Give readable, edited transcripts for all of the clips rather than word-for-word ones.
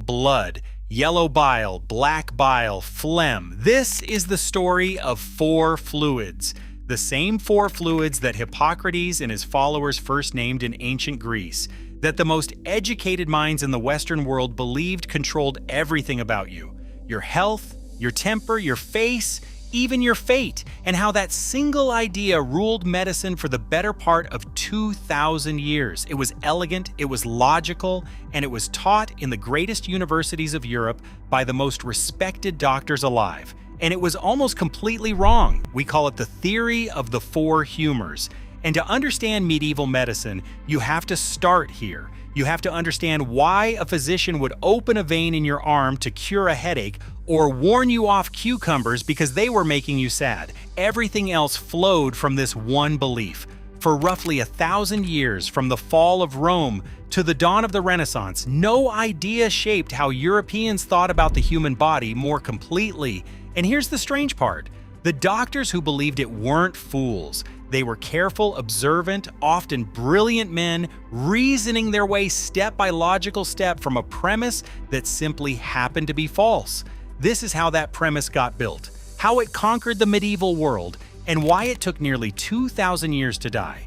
blood, yellow bile, black bile, phlegm. This is the story of four fluids. The same four fluids that Hippocrates and his followers first named in ancient Greece, that the most educated minds in the Western world believed controlled everything about you. Your health, your temper, your face, even your fate, and how that single idea ruled medicine for the better part of 2,000 years. It was elegant, it was logical, and it was taught in the greatest universities of Europe by the most respected doctors alive. And it was almost completely wrong. We call it the theory of the four humors. And to understand medieval medicine, you have to start here. You have to understand why a physician would open a vein in your arm to cure a headache or warn you off cucumbers because they were making you sad. Everything else flowed from this one belief. For roughly 1,000 years, from the fall of Rome to the dawn of the Renaissance, no idea shaped how Europeans thought about the human body more completely. And here's the strange part. The doctors who believed it weren't fools. They were careful, observant, often brilliant men, reasoning their way step by logical step from a premise that simply happened to be false. This is how that premise got built, how it conquered the medieval world, and why it took nearly 2,000 years to die.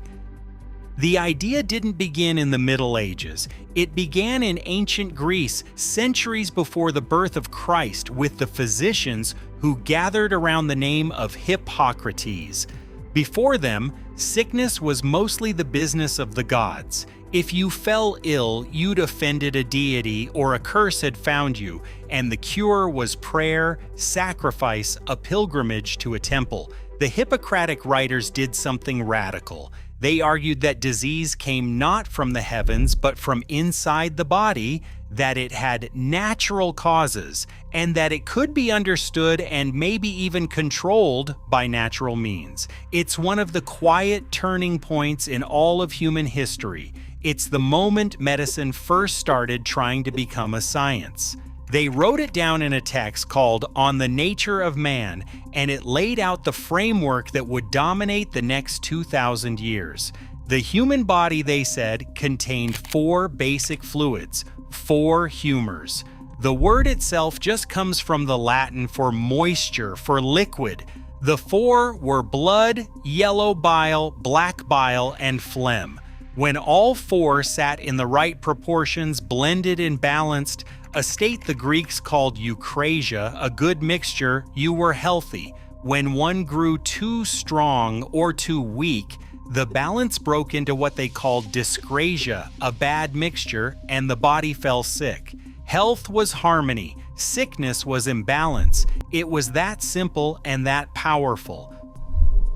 The idea didn't begin in the Middle Ages. It began in ancient Greece, centuries before the birth of Christ, with the physicians who gathered around the name of Hippocrates. Before them, sickness was mostly the business of the gods. If you fell ill, you'd offended a deity or a curse had found you, and the cure was prayer, sacrifice, a pilgrimage to a temple. The Hippocratic writers did something radical. They argued that disease came not from the heavens, but from inside the body, that it had natural causes, and that it could be understood and maybe even controlled by natural means. It's one of the quiet turning points in all of human history. It's the moment medicine first started trying to become a science. They wrote it down in a text called On the Nature of Man, and it laid out the framework that would dominate the next 2,000 years. The human body, they said, contained four basic fluids, four humors. The word itself just comes from the Latin for moisture, for liquid. The four were blood, yellow bile, black bile, and phlegm. When all four sat in the right proportions, blended and balanced, a state the Greeks called eucrasia, a good mixture, you were healthy. When one grew too strong or too weak, the balance broke into what they called dyscrasia, a bad mixture, and the body fell sick. Health was harmony, sickness was imbalance. It was that simple and that powerful.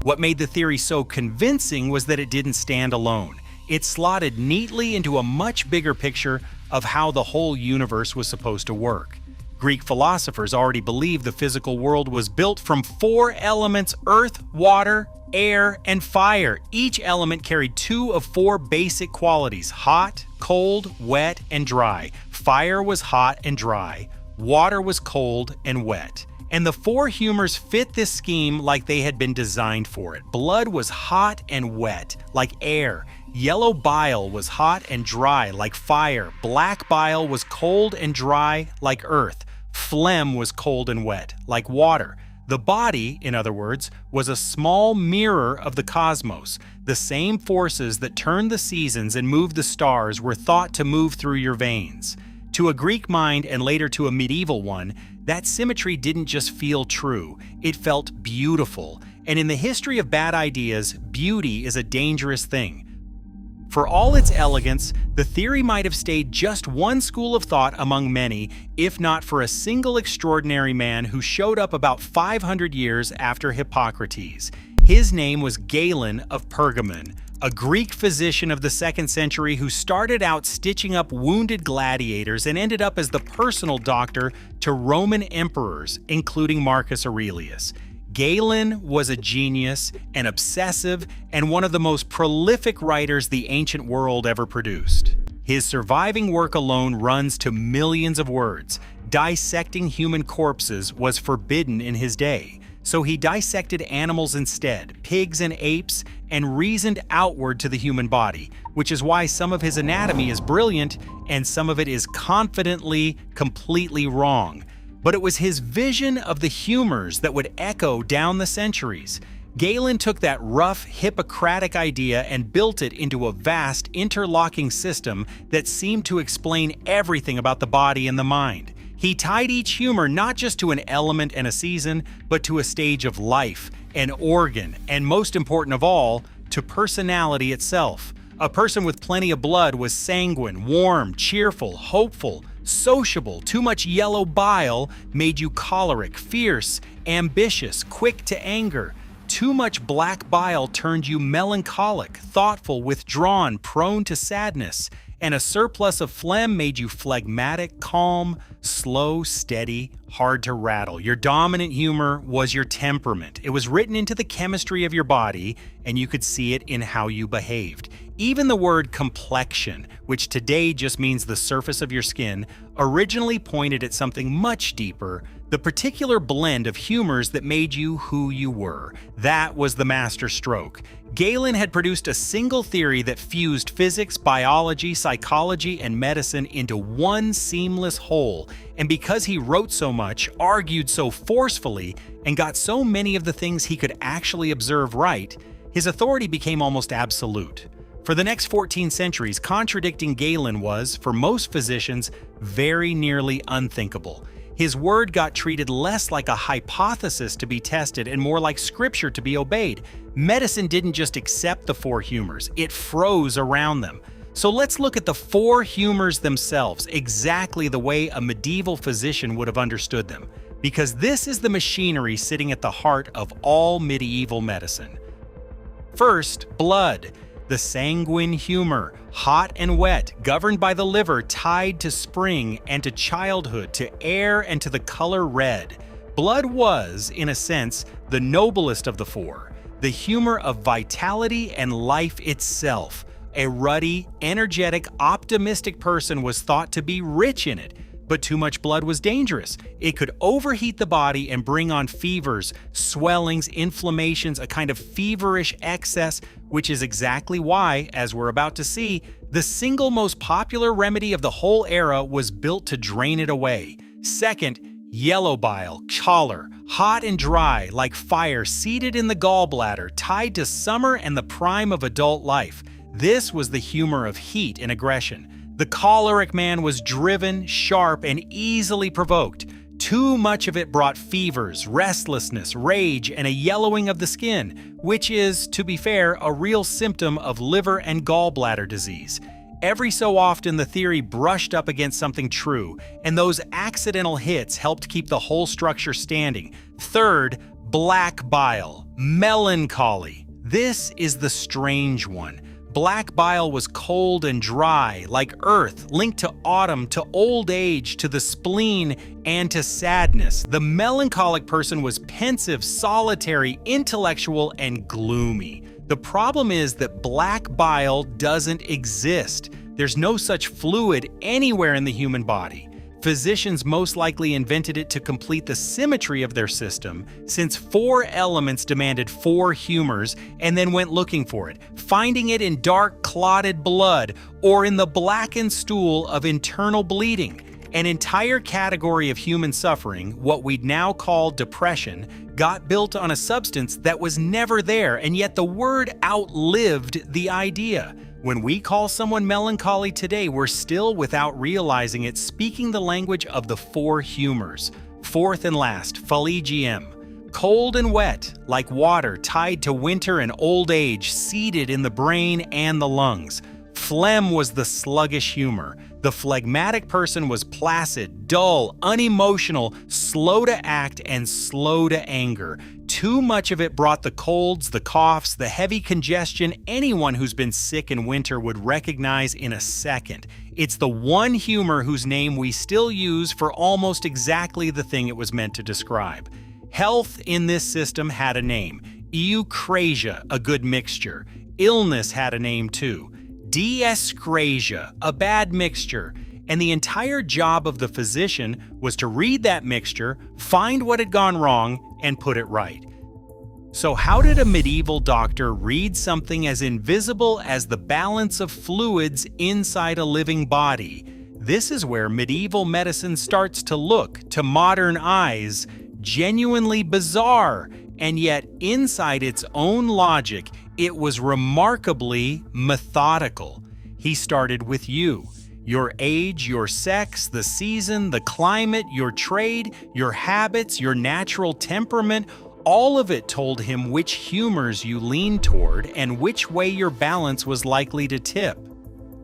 What made the theory so convincing was that it didn't stand alone. It slotted neatly into a much bigger picture of how the whole universe was supposed to work. Greek philosophers already believed the physical world was built from four elements: earth, water, air, and fire. Each element carried two of four basic qualities: hot, cold, wet, and dry. Fire was hot and dry. Water was cold and wet. And the four humors fit this scheme like they had been designed for it. Blood was hot and wet, like air. Yellow bile was hot and dry, like fire. Black bile was cold and dry, like earth. Phlegm was cold and wet, like water. The body, in other words, was a small mirror of the cosmos. The same forces that turn the seasons and move the stars were thought to move through your veins. To a Greek mind, and later to a medieval one, that symmetry didn't just feel true, it felt beautiful. And in the history of bad ideas, beauty is a dangerous thing. For all its elegance, the theory might have stayed just one school of thought among many, if not for a single extraordinary man who showed up about 500 years after Hippocrates. His name was Galen of Pergamon, a Greek physician of the 2nd century who started out stitching up wounded gladiators and ended up as the personal doctor to Roman emperors, including Marcus Aurelius. Galen was a genius, an obsessive, and one of the most prolific writers the ancient world ever produced. His surviving work alone runs to millions of words. Dissecting human corpses was forbidden in his day. So he dissected animals instead, pigs and apes, and reasoned outward to the human body, which is why some of his anatomy is brilliant and some of it is confidently, completely wrong. But it was his vision of the humors that would echo down the centuries. Galen took that rough, Hippocratic idea and built it into a vast, interlocking system that seemed to explain everything about the body and the mind. He tied each humor not just to an element and a season, but to a stage of life, an organ, and most important of all, to personality itself. A person with plenty of blood was sanguine, warm, cheerful, hopeful, sociable. Too much yellow bile made you choleric, fierce, ambitious, quick to anger. Too much black bile turned you melancholic, thoughtful, withdrawn, prone to sadness. And a surplus of phlegm made you phlegmatic, calm, slow, steady, hard to rattle. Your dominant humor was your temperament. It was written into the chemistry of your body, and you could see it in how you behaved. Even the word complexion, which today just means the surface of your skin, originally pointed at something much deeper, the particular blend of humors that made you who you were. That was the master stroke. Galen had produced a single theory that fused physics, biology, psychology, and medicine into one seamless whole. And because he wrote so much, argued so forcefully, and got so many of the things he could actually observe right, his authority became almost absolute. For the next 14 centuries, contradicting Galen was, for most physicians, very nearly unthinkable. His word got treated less like a hypothesis to be tested and more like scripture to be obeyed. Medicine didn't just accept the four humors, it froze around them. So let's look at the four humors themselves, exactly the way a medieval physician would have understood them, because this is the machinery sitting at the heart of all medieval medicine. First, blood. The sanguine humor, hot and wet, governed by the liver, tied to spring and to childhood, to air and to the color red. Blood was, in a sense, the noblest of the four, the humor of vitality and life itself. A ruddy, energetic, optimistic person was thought to be rich in it, but too much blood was dangerous. It could overheat the body and bring on fevers, swellings, inflammations, a kind of feverish excess, which is exactly why, as we're about to see, the single most popular remedy of the whole era was built to drain it away. Second, yellow bile, choler, hot and dry, like fire, seated in the gallbladder, tied to summer and the prime of adult life. This was the humor of heat and aggression. The choleric man was driven, sharp, and easily provoked. Too much of it brought fevers, restlessness, rage, and a yellowing of the skin, which is, to be fair, a real symptom of liver and gallbladder disease. Every so often, the theory brushed up against something true, and those accidental hits helped keep the whole structure standing. Third, black bile, melancholy. This is the strange one. Black bile was cold and dry, like earth, linked to autumn, to old age, to the spleen, and to sadness. The melancholic person was pensive, solitary, intellectual, and gloomy. The problem is that black bile doesn't exist. There's no such fluid anywhere in the human body. Physicians most likely invented it to complete the symmetry of their system, since four elements demanded four humors, and then went looking for it, finding it in dark, clotted blood or in the blackened stool of internal bleeding. An entire category of human suffering, what we'd now call depression, got built on a substance that was never there, and yet the word outlived the idea. When we call someone melancholy today, we're still, without realizing it, speaking the language of the four humors. Fourth and last, phlegm. Cold and wet, like water, tied to winter and old age, seated in the brain and the lungs. Phlegm was the sluggish humor. The phlegmatic person was placid, dull, unemotional, slow to act, and slow to anger. Too much of it brought the colds, the coughs, the heavy congestion anyone who's been sick in winter would recognize in a second. It's the one humor whose name we still use for almost exactly the thing it was meant to describe. Health in this system had a name. Eucrasia, a good mixture. Illness had a name too. Diescrasia, a bad mixture. and the entire job of the physician was to read that mixture, find what had gone wrong, and put it right. So how did a medieval doctor read something as invisible as the balance of fluids inside a living body? This is where medieval medicine starts to look, to modern eyes, genuinely bizarre, and yet inside its own logic, it was remarkably methodical. He started with you. Your age, your sex, the season, the climate, your trade, your habits, your natural temperament, all of it told him which humors you leaned toward and which way your balance was likely to tip.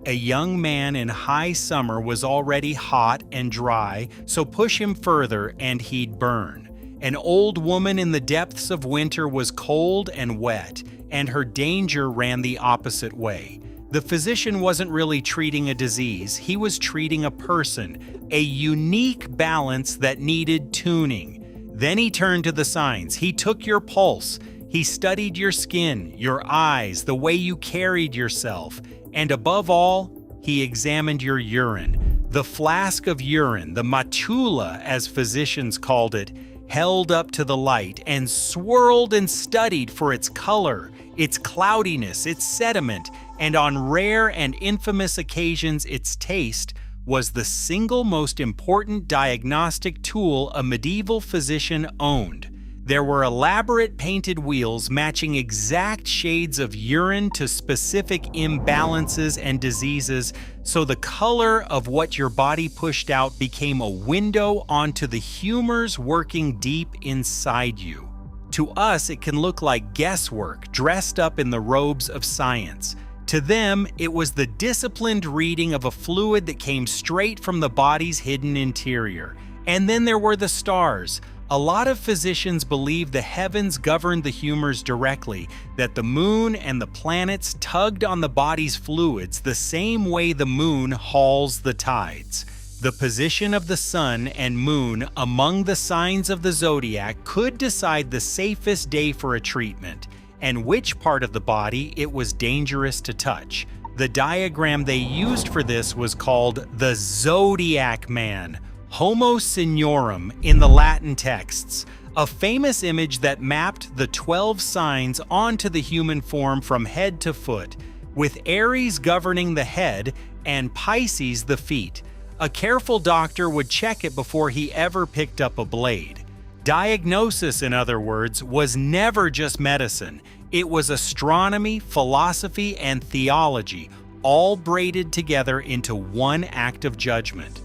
A young man in high summer was already hot and dry, so push him further and he'd burn. An old woman in the depths of winter was cold and wet, and her danger ran the opposite way. The physician wasn't really treating a disease, he was treating a person, a unique balance that needed tuning. Then he turned to the signs. He took your pulse. He studied your skin, your eyes, the way you carried yourself. And above all, he examined your urine. The flask of urine, the matula as physicians called it, held up to the light and swirled and studied for its color, its cloudiness, its sediment, and on rare and infamous occasions its taste, was the single most important diagnostic tool a medieval physician owned. There were elaborate painted wheels matching exact shades of urine to specific imbalances and diseases, so the color of what your body pushed out became a window onto the humors working deep inside you. To us, it can look like guesswork dressed up in the robes of science. To them, it was the disciplined reading of a fluid that came straight from the body's hidden interior. And then there were the stars. A lot of physicians believed the heavens governed the humors directly, that the moon and the planets tugged on the body's fluids the same way the moon hauls the tides. The position of the sun and moon among the signs of the zodiac could decide the safest day for a treatment, and which part of the body it was dangerous to touch. The diagram they used for this was called the Zodiac Man, Homo Signorum in the Latin texts, a famous image that mapped the 12 signs onto the human form from head to foot, with Aries governing the head and Pisces the feet. A careful doctor would check it before he ever picked up a blade. Diagnosis, in other words, was never just medicine. It was astronomy, philosophy, and theology, all braided together into one act of judgment.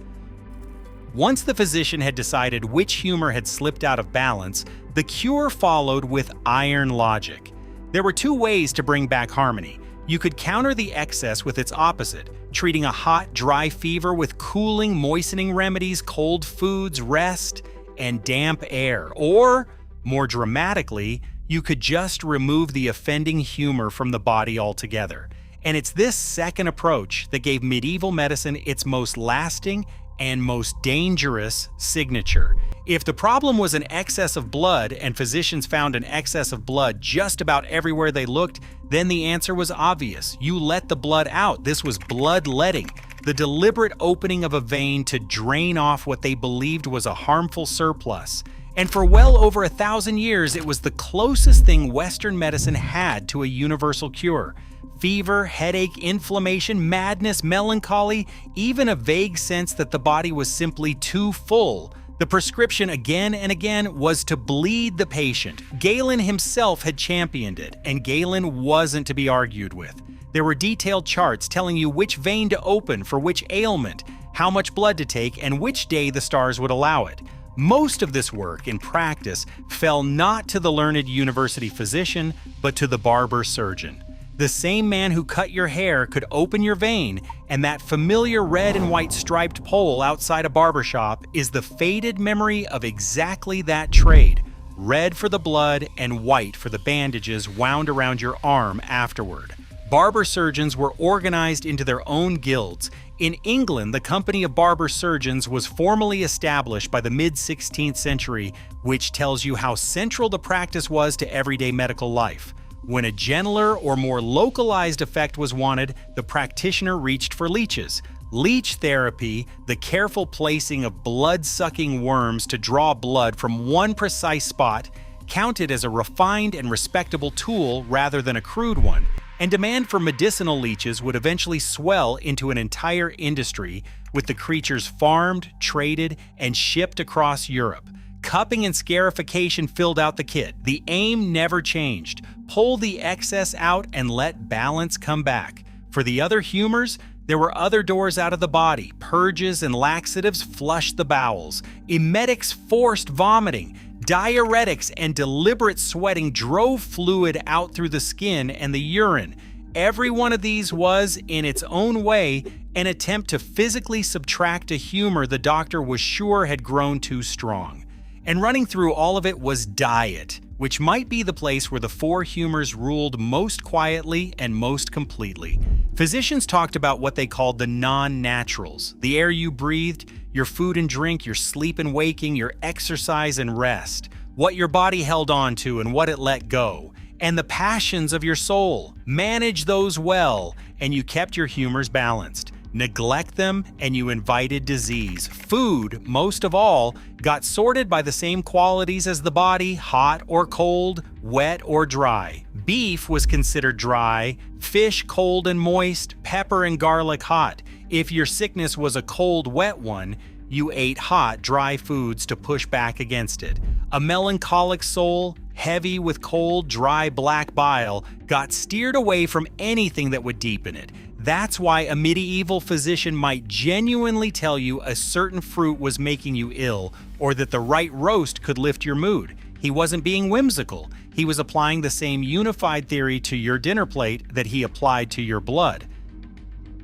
Once the physician had decided which humor had slipped out of balance, the cure followed with iron logic. There were two ways to bring back harmony. You could counter the excess with its opposite, treating a hot, dry fever with cooling, moistening remedies, cold foods, rest, and damp air. Or, more dramatically, you could just remove the offending humor from the body altogether. And it's this second approach that gave medieval medicine its most lasting and most dangerous signature. If the problem was an excess of blood, and physicians found an excess of blood just about everywhere they looked, then the answer was obvious. You let the blood out. This was bloodletting, the deliberate opening of a vein to drain off what they believed was a harmful surplus. And for well over 1,000 years, it was the closest thing Western medicine had to a universal cure. Fever, headache, inflammation, madness, melancholy, even a vague sense that the body was simply too full. The prescription again and again was to bleed the patient. Galen himself had championed it, and Galen wasn't to be argued with. There were detailed charts telling you which vein to open for which ailment, how much blood to take, and which day the stars would allow it. Most of this work in practice fell not to the learned university physician, but to the barber surgeon. The same man who cut your hair could open your vein, and that familiar red and white striped pole outside a barbershop is the faded memory of exactly that trade. Red for the blood and white for the bandages wound around your arm afterward. Barber surgeons were organized into their own guilds. In England, the Company of Barber Surgeons was formally established by the mid-16th century, which tells you how central the practice was to everyday medical life. When a gentler or more localized effect was wanted, the practitioner reached for leeches. Leech therapy, the careful placing of blood-sucking worms to draw blood from one precise spot, counted as a refined and respectable tool rather than a crude one, and demand for medicinal leeches would eventually swell into an entire industry, with the creatures farmed, traded, and shipped across Europe. Cupping and scarification filled out the kit. The aim never changed. Pull the excess out and let balance come back. For the other humors, there were other doors out of the body. Purges and laxatives flushed the bowels. Emetics forced vomiting. Diuretics and deliberate sweating drove fluid out through the skin and the urine. Every one of these was, in its own way, an attempt to physically subtract a humor the doctor was sure had grown too strong. And running through all of it was diet, which might be the place where the four humors ruled most quietly and most completely. Physicians talked about what they called the non-naturals, the air you breathed, your food and drink, your sleep and waking, your exercise and rest, what your body held on to and what it let go, and the passions of your soul. Manage those well, and you kept your humors balanced. Neglect them, and you invited disease. Food, most of all, got sorted by the same qualities as the body: hot or cold, wet or dry. Beef was considered dry, fish cold and moist, pepper and garlic hot. If your sickness was a cold, wet one, you ate hot, dry foods to push back against it. A melancholic soul, heavy with cold, dry black bile, got steered away from anything that would deepen it. That's why a medieval physician might genuinely tell you a certain fruit was making you ill, or that the right roast could lift your mood. He wasn't being whimsical. He was applying the same unified theory to your dinner plate that he applied to your blood.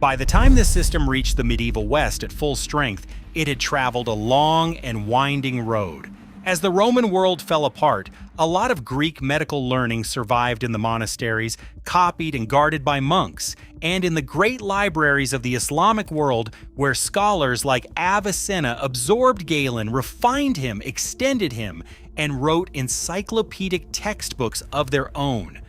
By the time this system reached the medieval West at full strength, it had traveled a long and winding road. As the Roman world fell apart, a lot of Greek medical learning survived in the monasteries, copied and guarded by monks, and in the great libraries of the Islamic world, where scholars like Avicenna absorbed Galen, refined him, extended him, and wrote encyclopedic textbooks of their own.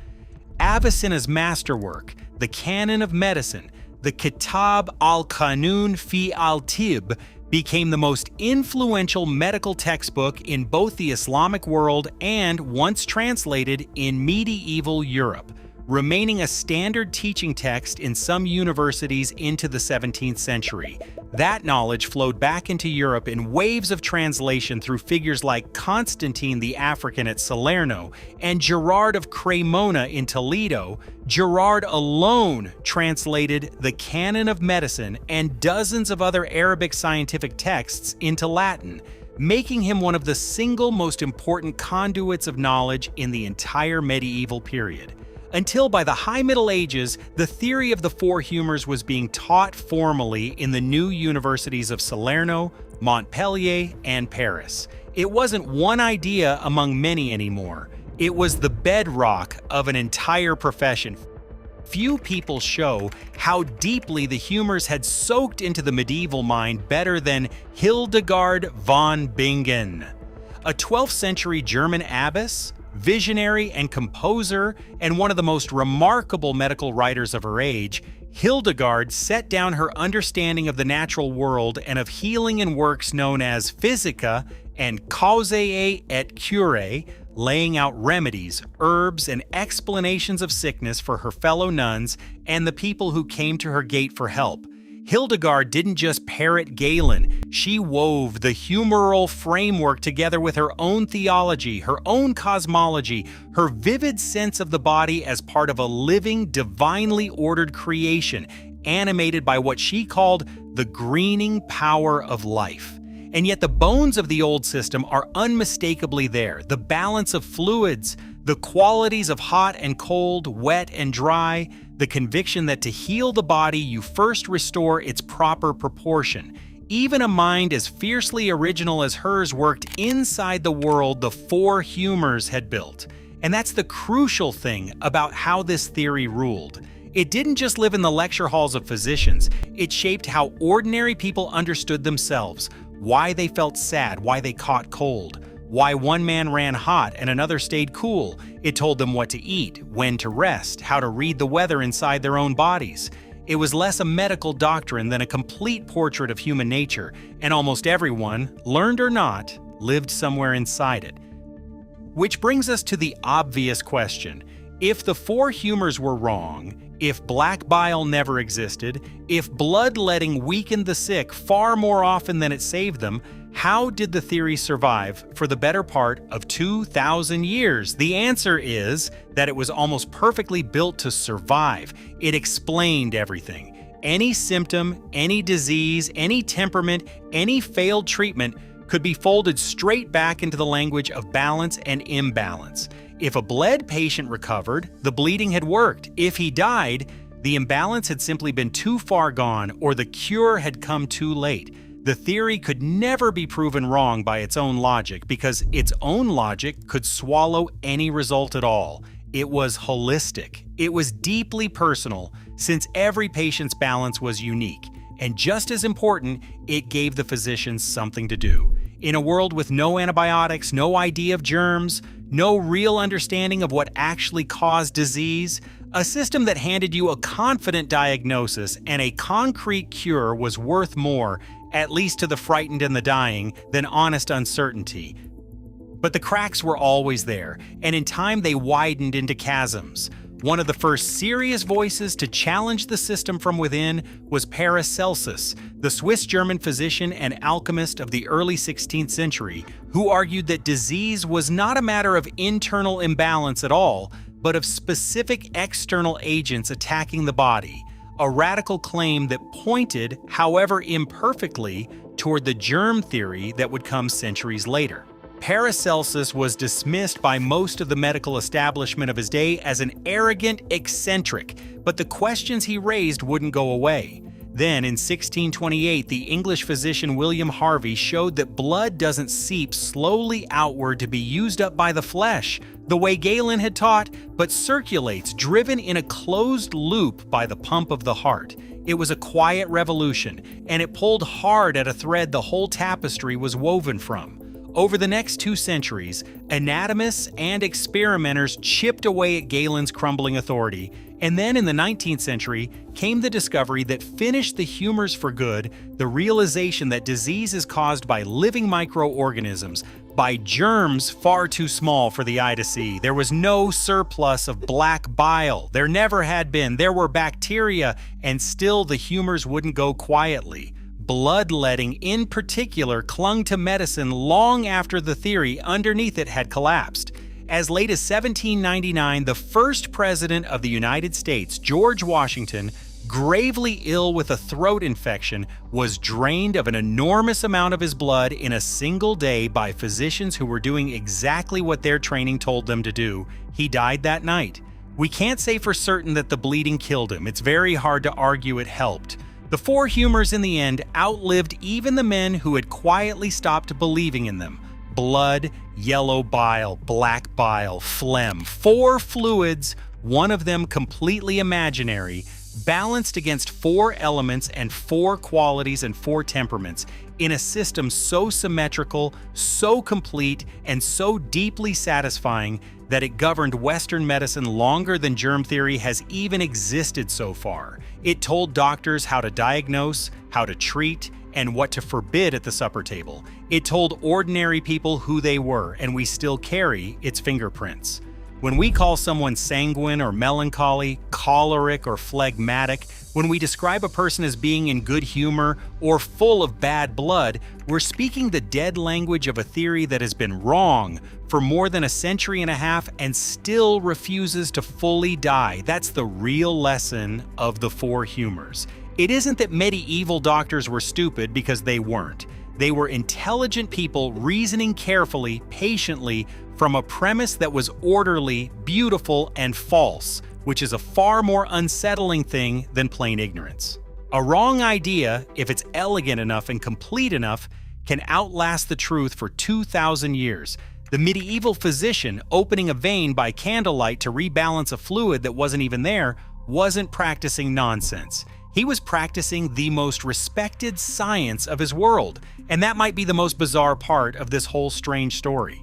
Avicenna's masterwork, the Canon of Medicine, the Kitab al-Qanun fi al-Tib, became the most influential medical textbook in both the Islamic world and, once translated, in medieval Europe, remaining a standard teaching text in some universities into the 17th century. That knowledge flowed back into Europe in waves of translation through figures like Constantine the African at Salerno and Gerard of Cremona in Toledo. Gerard alone translated the Canon of Medicine and dozens of other Arabic scientific texts into Latin, making him one of the single most important conduits of knowledge in the entire medieval period. Until by the High Middle Ages, the theory of the four humors was being taught formally in the new universities of Salerno, Montpellier, and Paris. It wasn't one idea among many anymore. It was the bedrock of an entire profession. Few people show how deeply the humors had soaked into the medieval mind better than Hildegard von Bingen, a 12th century German abbess, visionary and composer, and one of the most remarkable medical writers of her age. Hildegard set down her understanding of the natural world and of healing in works known as Physica and Causae et Curae, laying out remedies, herbs, and explanations of sickness for her fellow nuns and the people who came to her gate for help. Hildegard didn't just parrot Galen, she wove the humoral framework together with her own theology, her own cosmology, her vivid sense of the body as part of a living, divinely ordered creation, animated by what she called the greening power of life. And yet the bones of the old system are unmistakably there. The balance of fluids, the qualities of hot and cold, wet and dry, the conviction that to heal the body you first restore its proper proportion. Even a mind as fiercely original as hers worked inside the world the four humors had built. And that's the crucial thing about how this theory ruled. It didn't just live in the lecture halls of physicians, it shaped how ordinary people understood themselves, why they felt sad, why they caught cold, why one man ran hot and another stayed cool. It told them what to eat, when to rest, how to read the weather inside their own bodies. It was less a medical doctrine than a complete portrait of human nature, and almost everyone, learned or not, lived somewhere inside it. Which brings us to the obvious question. If the four humors were wrong, if black bile never existed, if bloodletting weakened the sick far more often than it saved them, how did the theory survive for the better part of 2,000 years? The answer is that it was almost perfectly built to survive. It explained everything. Any symptom, any disease, any temperament, any failed treatment could be folded straight back into the language of balance and imbalance. If a bled patient recovered, the bleeding had worked. If he died, the imbalance had simply been too far gone or the cure had come too late. The theory could never be proven wrong by its own logic because its own logic could swallow any result at all. It was holistic. It was deeply personal since every patient's balance was unique. And just as important, it gave the physicians something to do. In a world with no antibiotics, no idea of germs, no real understanding of what actually caused disease, a system that handed you a confident diagnosis and a concrete cure was worth more, at least to the frightened and the dying, than honest uncertainty. But the cracks were always there, and in time they widened into chasms. One of the first serious voices to challenge the system from within was Paracelsus, the Swiss-German physician and alchemist of the early 16th century, who argued that disease was not a matter of internal imbalance at all, but of specific external agents attacking the body, a radical claim that pointed, however imperfectly, toward the germ theory that would come centuries later. Paracelsus was dismissed by most of the medical establishment of his day as an arrogant eccentric, but the questions he raised wouldn't go away. Then, in 1628, the English physician William Harvey showed that blood doesn't seep slowly outward to be used up by the flesh, the way Galen had taught, but circulates, driven in a closed loop by the pump of the heart. It was a quiet revolution, and it pulled hard at a thread the whole tapestry was woven from. Over the next 2 centuries, anatomists and experimenters chipped away at Galen's crumbling authority, and then in the 19th century came the discovery that finished the humors for good, the realization that disease is caused by living microorganisms, by germs far too small for the eye to see. There was no surplus of black bile. There never had been. There were bacteria, and still the humors wouldn't go quietly. Bloodletting in particular clung to medicine long after the theory underneath it had collapsed. As late as 1799, the first president of the United States, George Washington, gravely ill with a throat infection, was drained of an enormous amount of his blood in a single day by physicians who were doing exactly what their training told them to do. He died that night. We can't say for certain that the bleeding killed him. It's very hard to argue it helped. The four humors in the end outlived even the men who had quietly stopped believing in them. Blood, yellow bile, black bile, phlegm. 4 fluids, one of them completely imaginary, balanced against 4 elements and 4 qualities and 4 temperaments in a system so symmetrical, so complete, and so deeply satisfying that it governed Western medicine longer than germ theory has even existed so far. It told doctors how to diagnose, how to treat, and what to forbid at the supper table. It told ordinary people who they were, and we still carry its fingerprints. When we call someone sanguine or melancholy, choleric or phlegmatic, when we describe a person as being in good humor or full of bad blood, we're speaking the dead language of a theory that has been wrong for more than a century and a half and still refuses to fully die. That's the real lesson of the 4 humors. It isn't that medieval doctors were stupid, because they weren't. They were intelligent people reasoning carefully, patiently, from a premise that was orderly, beautiful, and false, which is a far more unsettling thing than plain ignorance. A wrong idea, if it's elegant enough and complete enough, can outlast the truth for 2,000 years. The medieval physician opening a vein by candlelight to rebalance a fluid that wasn't even there wasn't practicing nonsense. He was practicing the most respected science of his world, and that might be the most bizarre part of this whole strange story.